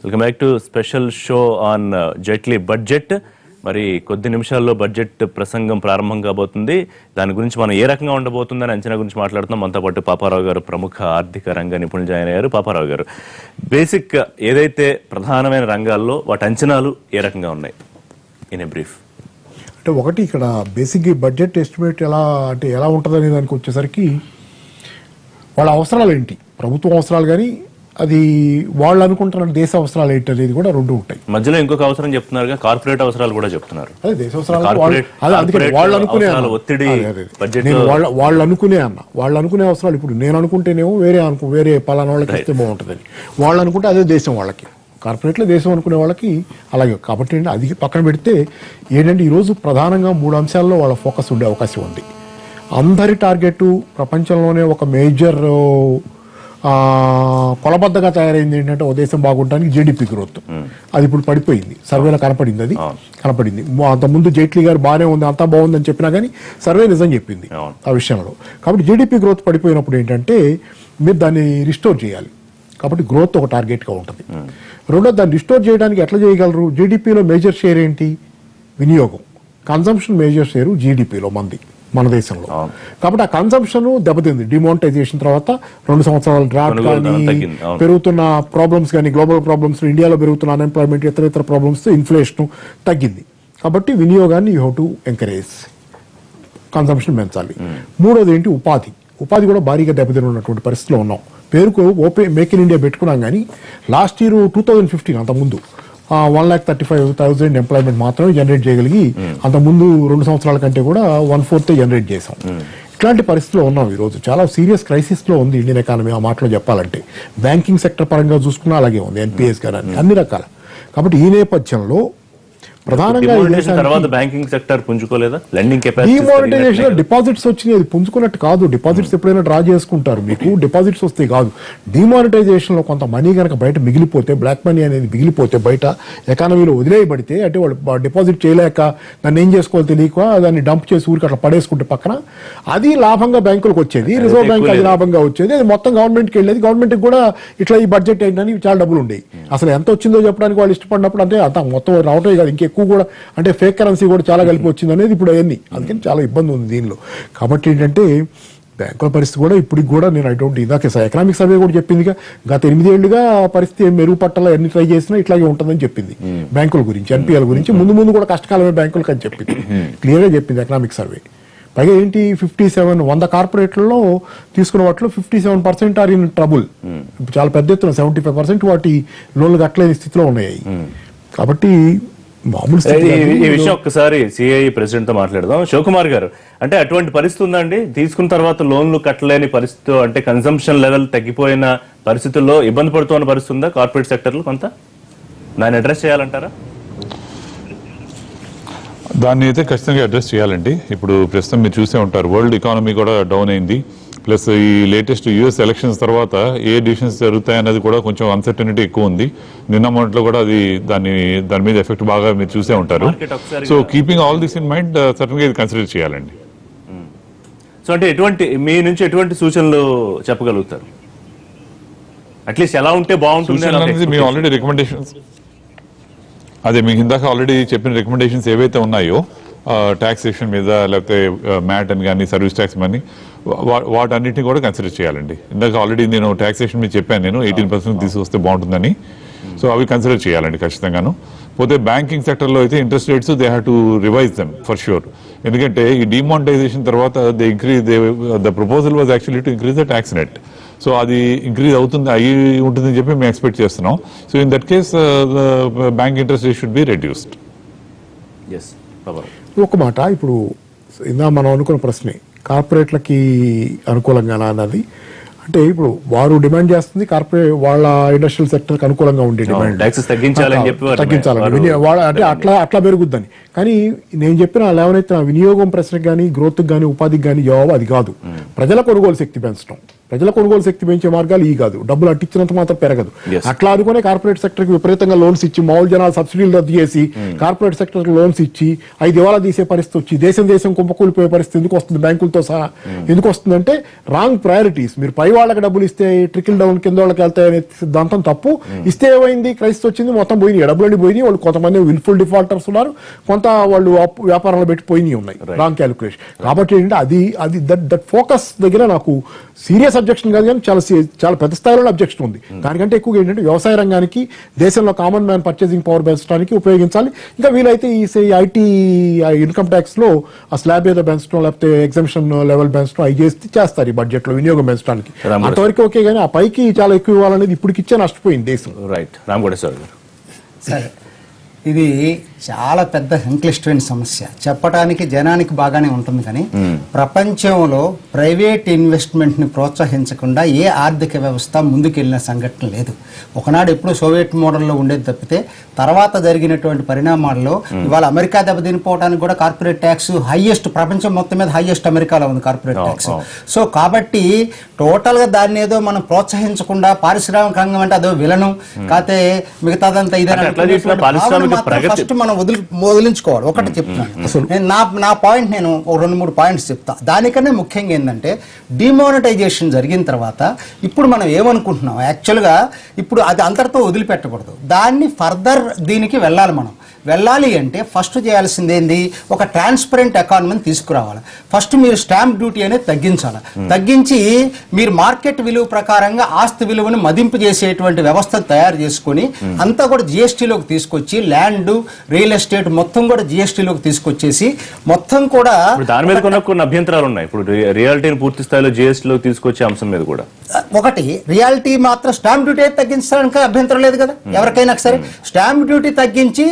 Welcome back to special show on Jaitley budget. మరి కొద్ది నిమిషాల్లో బడ్జెట్ ప్రసంగం ప్రారంభం కాబోతుంది. దాని గురించి మనం ఏ రకంగా ఉండబోతుందని అంచనా గురించి మాట్లాడుతున్నాం. మనతో పాటు పాపారావు గారు, ప్రముఖ ఆర్థిక రంగ నిపుణులు జాయిన్ అయ్యారు. పాపారావు గారు, బేసిక్ ఏదైతే ప్రధానమైన రంగాల్లో వాటి అంచనాలు ఏ రకంగా ఉన్నాయి ఇన్ ఏ బ్రీఫ్? అంటే ఒకటి ఇక్కడ బేసిక్ బడ్జెట్ ఎస్టిమేట్ ఎలా ఉంటుందనే దానికి వచ్చేసరికి వాళ్ళ అవసరాలు ఏంటి, ప్రభుత్వం అవసరాలు కానీ అది వాళ్ళు అనుకుంటున్న దేశ అవసరాలు ఏంటి అనేది కూడా రెండు ఉంటాయి. మధ్యలో ఇంకొక అవసరం చెప్తున్నారు, కార్పొరేట్ అవసరాలు కూడా చెప్తున్నారు. అదే దేశ అవసరాలు వాళ్ళు అనుకునే అవసరాలు. ఇప్పుడు నేను అనుకుంటేనేమో వేరే పలానా వాళ్ళకి ఇస్తే బాగుంటుందని, వాళ్ళు అనుకుంటే అదే దేశం వాళ్ళకి. కార్పొరేట్లో దేశం అనుకునే వాళ్ళకి అలాగే. కాబట్టి అది పక్కన పెడితే ఏంటంటే ఈరోజు ప్రధానంగా 3 అంశాల్లో వాళ్ళ ఫోకస్ ఉండే అవకాశం ఉంది. అందరి టార్గెట్ ప్రపంచంలోనే ఒక మేజర్ కొలబద్దగా తయారైంది ఏంటంటే ఓ దేశం బాగుండడానికి జీడిపి గ్రోత్. అది ఇప్పుడు పడిపోయింది, సర్వేలో కనపడింది. అది కనపడింది. అంతకుముందు జైట్లీ గారు బాగానే ఉంది, అంతా బాగుందని చెప్పినా కానీ సర్వే నిజం చెప్పింది ఆ విషయంలో. కాబట్టి జీడిపి గ్రోత్ పడిపోయినప్పుడు ఏంటంటే మీరు దాన్ని రిస్టోర్ చేయాలి. కాబట్టి గ్రోత్ ఒక టార్గెట్గా ఉంటుంది. రెండోది, దాన్ని రిస్టోర్ చేయడానికి ఎట్లా చేయగలరు? జీడిపిలో మేజర్ షేర్ ఏంటి? వినియోగం. కన్సంప్షన్ మేజర్ షేరు జీడిపిలో మన దేశంలో. కాబట్టి ఆ కన్సంప్షన్ దెబ్బతింది. డిమానిటైజేషన్ తర్వాత 2 సంవత్సరాల డ్రాట్ కానీ, పెరుగుతున్న ప్రాబ్లమ్స్ కానీ, గ్లోబల్ ప్రాబ్లమ్స్, ఇండియాలో పెరుగుతున్న అన్ఎంప్లాయ్మెంట్, ఇతర ప్రాబ్లమ్స్, ఇన్ఫ్లేషన్ తగ్గింది. కాబట్టి వినియోగాన్ని you have to encourage, consumption పెంచాలి. మూడోది ఏంటి? ఉపాధి కూడా భారీగా దెబ్బతిన్నటువంటి పరిస్థితిలో ఉన్నాం. పేరుకు మేక్ ఇన్ ఇండియా పెట్టుకున్నాం కానీ లాస్ట్ ఇయర్ 2015 అంతకుముందు 1,35,000 ఎంప్లాయ్మెంట్ మాత్రమే జనరేట్ చేయగలిగి, అంతకుముందు 2 సంవత్సరాల కంటే కూడా 1/4 జనరేట్ చేశాం. ఇట్లాంటి పరిస్థితిలో ఉన్నాం ఈరోజు. చాలా సీరియస్ క్రైసిస్ లో ఉంది ఇండియన్ ఎకానమీ. ఆ మాటలో చెప్పాలంటే బ్యాంకింగ్ సెక్టర్ పరంగా చూసుకున్నా అలాగే ఉంది, ఎన్పిఎస్ కానీ అన్ని రకాల. కాబట్టి ఈ నేపథ్యంలో ప్రధానంగా బ్యాంకింగ్ సెక్టర్ పుంజుకోలేదా? డిమానిటైజేషన్ డిపాజిట్స్ వచ్చినాయి, అది పుంజుకున్నట్టు కాదు. డిపాజిట్స్ ఎప్పుడైనా డ్రా చేసుకుంటారు, మీకు డిపాజిట్స్ వస్తే కాదు. డిమానిటైజేషన్ లో కొంత మనీ కనుక బయట మిగిలిపోతే, బ్లాక్ మనీ అనేది మిగిలిపోతే బయట ఎకానమీలో వదిలేయబడితే, అంటే వాళ్ళు డిపాజిట్ చేయలేక దాన్ని ఏం చేసుకోవాలో తెలియక దాన్ని డంప్ చేసి ఊరికి అట్లా పడేసుకుంటే పక్కన, అది లాభంగా బ్యాంకులకు వచ్చేది, రిజర్వ్ బ్యాంక్ అది లాభంగా వచ్చేది, అది మొత్తం గవర్నమెంట్కి వెళ్ళేది. గవర్నమెంట్కి కూడా ఇట్లా ఈ బడ్జెట్ ఏంటని చాలా డబ్బులు ఉండేవి. అసలు ఎంత వచ్చిందో చెప్పడానికి వాళ్ళు ఇష్టపడినప్పుడు అంటే అంత మొత్తం రావటమే కాదు, ఇంకెక్కువ కూడా, అంటే ఫేక్ కరెన్సీ కూడా చాలా కలిపి వచ్చింది అనేది ఇప్పుడు అవన్నీ. అందుకని చాలా ఇబ్బంది ఉంది దీనిలో. కాబట్టి ఏంటంటే బ్యాంకుల పరిస్థితి కూడా ఇప్పటికి కూడా నేను ఇదాకే ఎకనామిక్ సర్వే కూడా చెప్పిందిగా, గత 8 ఏళ్లుగా పరిస్థితి మెరుగుపట్టాల ఎన్ని ట్రై చేసినా ఇట్లాగే ఉంటుందని చెప్పింది బ్యాంకుల గురించి, ఎన్పిఎల్ గురించి. ముందు కూడా కష్టకాలమే బ్యాంకులకు అని చెప్పింది, క్లియర్గా చెప్పింది ఎకనామిక్ సర్వే. పైగా ఏంటి, 100 కార్పొరేట్లలో తీసుకున్న వాటిలో 57% ఆర్ ఇన్ ట్రబుల్. చాలా పెద్ద ఎత్తున 75% వాటి లోన్లు కట్టలేని స్థితిలో ఉన్నాయి. కాబట్టి ఈ విషయం ఒక్కసారి సిఐ ప్రెసిడెంట్ తో మాట్లాడదాం. శివకుమార్ గారు, అంటే అటువంటి పరిస్థితి ఉందండి? తీసుకున్న తర్వాత లోన్లు కట్టలేని పరిస్థితి, అంటే కన్సంప్షన్ లెవెల్ తగ్గిపోయిన పరిస్థితుల్లో ఇబ్బంది పడుతున్న పరిస్థితి ఉందా కార్పొరేట్ సెక్టర్లో? కొంత దాన్ని అడ్రస్ చేయాలంటారా? దాన్ని అయితే ఖచ్చితంగా అడ్రస్ చేయాలండి. ఇప్పుడు ప్రస్తుతం మీరు చూసే ఉంటారు, వరల్డ్ ఎకానమీ కూడా డౌన్ అయింది. ప్లస్ ఈ లేటెస్ట్ యుఎస్ ఎలక్షన్స్ తర్వాత ఏ డిసిషన్స్ జరుగుతాయన్నది కూడా కొంచెం అన్సర్టనిటీ ఎక్కువ ఉంది. నిన్న మొదట్లో కూడా దాని మీద ఎఫెక్ట్ బాగా మీరు చూసే ఉంటారు. So keeping all this in mind, సర్టన్గా ఇది కన్సిడర్ చేయాలండి. సో అంటే మీ నుంచి ఎటువంటి సూచనలు చెప్పగలుగుతారు? అట్లీస్ట్ ఎలా ఉంటే బాగుంటుంది? మేము ఆల్రెడీ రికమెండేషన్స్, అదే మీకు ఇందాక ఆల్రెడీ చెప్పిన రికమెండేషన్స్ ఏవైతే ఉన్నాయో, టాక్సేషన్ మీద, లేకపోతే మ్యాట్ అని కానీ, సర్వీస్ ట్యాక్స్ అని, వాటన్నిటిని కూడా కన్సిడర్ చేయాలండి. ఇందాక ఆల్రెడీ నేను టాక్సేషన్ మీద చెప్పాను, నేను 18% తీసుకొస్తే బాగుంటుందని. సో అవి కన్సిడర్ చేయాలండి ఖచ్చితంగాను. పోతే బ్యాంకింగ్ సెక్టర్లో అయితే interest rates they have to revise them for sure. ఎందుకంటే ఈ డిమానిటైజేషన్ తర్వాత the proposal was actually to increase the tax net. So అది ఇంక్రీజ్ అయ్యి ఉంటుందని చెప్పి మేము ఎక్స్పెక్ట్ చేస్తున్నాం. So in that case bank interest rate should be reduced. ఒక మాట, ఇప్పుడు ఇందా మనం అనుకున్న ప్రశ్నే, కార్పొరేట్లకి అనుకూలంగా అన్నది. అంటే ఇప్పుడు వారు డిమాండ్ చేస్తుంది కార్పొరేట్ వాళ్ళ ఇండస్ట్రియల్ సెక్టర్కి అనుకూలంగా ఉండే డిమాండ్ తగ్గించాలని, అంటే అట్లా పెరుగుద్దని. కానీ నేను చెప్పిన లేవనైతే వినియోగం ప్రశ్నకు కానీ, గ్రోత్కి కానీ, ఉపాధికి కానీ జవాబు అది కాదు. ప్రజల కొనుగోలు శక్తి పెంచడం, ప్రజల కొనుగోలు శక్తి పెంచే మార్గాలు ఈ కాదు, డబ్బులు అట్టించినంత మాత్రం పెరగదు. Yes. అట్లా అనుకునే కార్పొరేట్ సెక్టర్ కి విపరీతంగా లోన్స్ ఇచ్చి మామూలు జనాలు సబ్సిడీలు రద్దు చేసి కార్పొరేట్ సెక్టర్ లోన్స్ ఇచ్చి అవి దివాలా తీసే పరిస్థితి వచ్చి దేశం కుంభకూలిపోయే పరిస్థితి ఎందుకు వస్తుంది బ్యాంకులతో సహా? ఎందుకు వస్తుందంటే రాంగ్ ప్రయారిటీస్. మీరు పై వాళ్ళకి డబ్బులు ఇస్తే ట్రికిల్ డౌన్ కింద వాళ్ళకి వెళ్తాయనే సిద్ధాంతం తప్పు. ఇస్తే ఏమైంది, క్రైస్తు వచ్చింది, మొత్తం పోయినాయి, డబ్బులన్నీ పోయినాయి. వాళ్ళు కొంతమంది విల్ఫుల్ డిఫాల్టర్స్ ఉన్నారు, కొంత వాళ్ళు వ్యాపారాలు పెట్టి పోయినాయి ఉన్నాయి, రాంగ్ క్యాలిక్యులేషన్. కాబట్టి ఏంటంటే అది దట్ ఫోకస్ దగ్గర నాకు సీరియస్ అబ్జెక్షన్ కాదు, కానీ చాలా పెద్ద స్థాయిలో అబ్జెక్షన్ ఉంది. దానికంటే ఎక్కువగా ఏంటంటే వ్యవసాయ రంగానికి దేశంలో కామన్ మ్యాన్ పర్చేసింగ్ పవర్ పెంచడానికి ఉపయోగించాలి. ఇంకా వీలైతే ఈ ఐటీ ఇన్కమ్ ట్యాక్స్ లో ఆ స్లాబ్ ఏదో పెంచడం లేకపోతే ఎగ్జామ్షన్ లెవెల్ పెంచడం అవి చేస్తారు ఈ బడ్జెట్ లో వినియోగం పెంచడానికి. అంతవరకు ఓకే, కానీ ఆ పైకి చాలా ఎక్కువ ఇవ్వాలనేది ఇప్పటికిచ్చే నష్టపోయింది దేశం. రైట్, రామకోటేశ్వర గారు. సరే, ఇది చాలా పెద్ద సంక్లిష్టమైన సమస్య. చెప్పడానికి జనానికి బాగానే ఉంటుంది, కానీ ప్రపంచంలో ప్రైవేట్ ఇన్వెస్ట్మెంట్ ని ప్రోత్సహించకుండా ఏ ఆర్థిక వ్యవస్థ ముందుకెళ్లిన సంఘటన లేదు. ఒకనాడు ఎప్పుడు సోవియట్ మోడల్లో ఉండేది తప్పితే తర్వాత జరిగినటువంటి పరిణామాల్లో ఇవాళ అమెరికా దెబ్బతినిపోవడానికి కూడా కార్పొరేట్ ట్యాక్స్ హైయెస్ట్, ప్రపంచం మొత్తం మీద హైయెస్ట్ అమెరికాలో ఉంది కార్పొరేట్ ట్యాక్స్. సో కాబట్టి టోటల్ గా దాన్ని ఏదో మనం ప్రోత్సహించకుండా పారిశ్రామిక రంగం అంటే అదో విలను కాతే మిగతాదంతా ఇదే ఫస్ట్ మనం వదిలించుకోవాలి. ఒకటి చెప్తున్నాను, నా పాయింట్ నేను 2-3 పాయింట్స్ చెప్తా. దానికన్నా ముఖ్యంగా ఏంటంటే డిమానిటైజేషన్ జరిగిన తర్వాత ఇప్పుడు మనం ఏమనుకుంటున్నాం, యాక్చువల్గా ఇప్పుడు అది అంతటితో వదిలిపెట్టకూడదు, దాన్ని ఫర్దర్ దీనికి వెళ్ళాలి అంటే ఫస్ట్ చేయాల్సింది ఏంది, ఒక ట్రాన్స్పరెంట్ ఎకానమీని తీసుకురావాలి. ఫస్ట్ మీరు స్టాంప్ డ్యూటీ అనేది తగ్గించి మీరు మార్కెట్ విలువ ప్రకారంగా ఆస్తి విలువను మదింపు చేసేటువంటి వ్యవస్థ తయారు చేసుకుని అంతా కూడా జిఎస్టీలోకి తీసుకొచ్చి ల్యాండ్, రియల్ ఎస్టేట్ మొత్తం కూడా జిఎస్టీలోకి తీసుకొచ్చేసి మొత్తం కూడా దాని మీద కొన్ని అభ్యంతరాలు ఉన్నాయి. ఇప్పుడు రియాలిటీని పూర్తి స్థాయిలో జిఎస్టీలోకి తీసుకొచ్చే అంశం మీద కూడా ఒకటి రియాలిటీ మాత్రం స్టాంప్ డ్యూటీ తగ్గించడానికి అభ్యంతరం లేదు కదా ఎవరికైనా సరే. స్టాంప్ డ్యూటీ తగ్గించి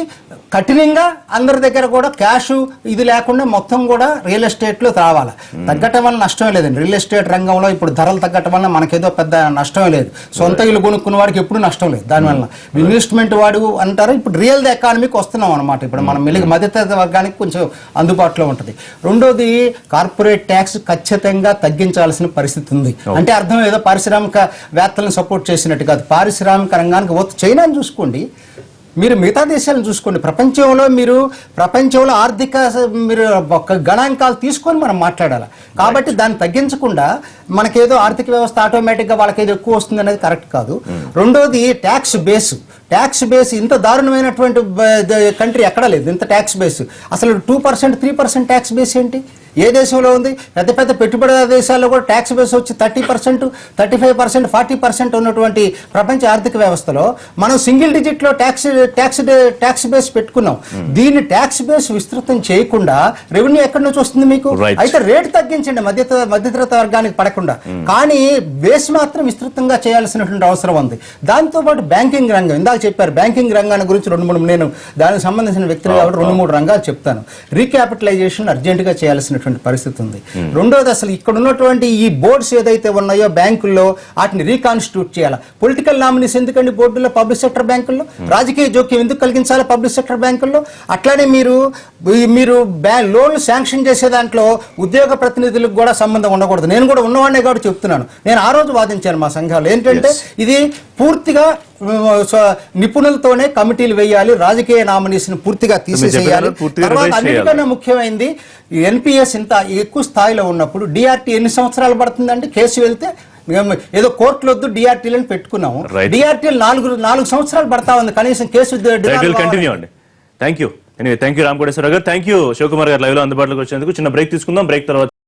కఠినంగా అందరి దగ్గర కూడా క్యాష్ ఇది లేకుండా మొత్తం కూడా రియల్ ఎస్టేట్ లో రావాలి. తగ్గటం వల్ల నష్టమే లేదండి. రియల్ ఎస్టేట్ రంగంలో ఇప్పుడు ధరలు తగ్గటం వల్ల మనకేదో పెద్ద నష్టమే లేదు. సొంత ఇల్లు కొనుక్కున్న వాడికి ఎప్పుడు నష్టం లేదు దానివల్ల. ఇన్వెస్ట్మెంట్ వాడు అంటారు. ఇప్పుడు రియల్ ఎకానమీకి వస్తున్నాం అనమాట. ఇప్పుడు మనం మధ్యతరగతి వర్గానికి కొంచెం అందుబాటులో ఉంటుంది. రెండోది కార్పొరేట్ ట్యాక్స్ ఖచ్చితంగా తగ్గించాల్సిన పరిస్థితి ఉంది. అంటే అర్థం ఏదో పారిశ్రామిక వేత్తలను సపోర్ట్ చేసినట్టు కాదు. పారిశ్రామిక రంగానికి చైనాని చూసుకోండి, మీరు మిగతా దేశాలను చూసుకోండి. ప్రపంచంలో ఆర్థిక మీరు గణాంకాలు తీసుకొని మనం మాట్లాడాలి. కాబట్టి దాన్ని తగ్గించకుండా మనకేదో ఆర్థిక వ్యవస్థ ఆటోమేటిక్గా వాళ్ళకేదో ఎక్కువ వస్తుంది అనేది కరెక్ట్ కాదు. రెండోది ట్యాక్స్ బేస్ ఇంత దారుణమైనటువంటి కంట్రీ ఎక్కడా లేదు. ఇంత ట్యాక్స్ బేస్ అసలు 2%, 3% ట్యాక్స్ బేస్ ఏంటి? ఏ దేశంలో ఉంది? పెద్ద పెద్ద పెట్టుబడిదారు దేశాల్లో కూడా ట్యాక్స్ బేస్ వచ్చి 30%, 35%, 40% ఉన్నటువంటి ప్రపంచ ఆర్థిక వ్యవస్థలో మనం సింగిల్ డిజిట్ లో ట్యాక్స్ బేస్ పెట్టుకున్నాం. దీన్ని ట్యాక్స్ బేస్ విస్తృతం చేయకుండా రెవెన్యూ ఎక్కడి నుంచి వస్తుంది మీకు? అయితే రేటు తగ్గించండి మధ్యతరగతి వర్గానికి పడకుండా, కానీ బేస్ మాత్రం విస్తృతంగా చేయాల్సినటువంటి అవసరం ఉంది. దాంతో పాటు బ్యాంకింగ్ రంగం, ఇందాక చెప్పారు బ్యాంకింగ్ రంగాన్ని గురించి 2-3 నేను దానికి సంబంధించిన వ్యక్తులు కాబట్టి 2-3 రంగాలు చెప్తాను. రీక్యాపిటలైజేషన్ అర్జెంట్ గా చేయాల్సిన పరిస్థితి ఉంది. రెండోది అసలు ఇక్కడ ఉన్నటువంటి ఈ బోర్డ్స్ ఏదైతే ఉన్నాయో బ్యాంకుల్లో వాటిని రీకాన్స్టిట్యూట్ చేయాలి. పొలిటికల్ నామినీస్ ఎందుకండి బోర్డుల్లో పబ్లిక్ సెక్టర్ బ్యాంకుల్లో? రాజకీయ జోక్యం ఎందుకు కలిగించాలి పబ్లిక్ సెక్టర్ బ్యాంకుల్లో? అట్లానే మీరు లోన్లు శాంక్షన్ చేసే దాంట్లో ఉద్యోగ ప్రతినిధులకు కూడా సంబంధం ఉండకూడదు. నేను కూడా ఉన్నవాడినే కాబట్టి చెప్తున్నాను. నేను ఆ రోజు వాదించాను మా సంఘాలు ఏంటంటే ఇది పూర్తిగా నిపుణులతోనే కమిటీలు వేయాలి, రాజకీయ నామినీస్ ని పూర్తిగా తీసేసేయాలి. తర్వాత అన్నిటికన్నా ముఖ్యమైనది ఎన్పిఎస్ ఇంత ఎక్కువ స్థాయిలో ఉన్నప్పుడు డిఆర్టీ ఎన్ని సంవత్సరాలు పడుతుందంటే కేసు వెళ్తే ఏదో కోర్టులో వద్దు డిఆర్టీలను పెట్టుకున్నాము. డిఆర్టీలు 4 సంవత్సరాలు పడతా ఉంది కనీసం కేసు. థ్యాంక్ యూ రామకోటేశ్వర గారు. థ్యాంక్ యూ శివకుమార్ గారు లైవ్ లో అందుబాటులోకి వచ్చేందుకు. చిన్న బ్రేక్ తీసుకుందాం. బ్రేక్ తర్వాత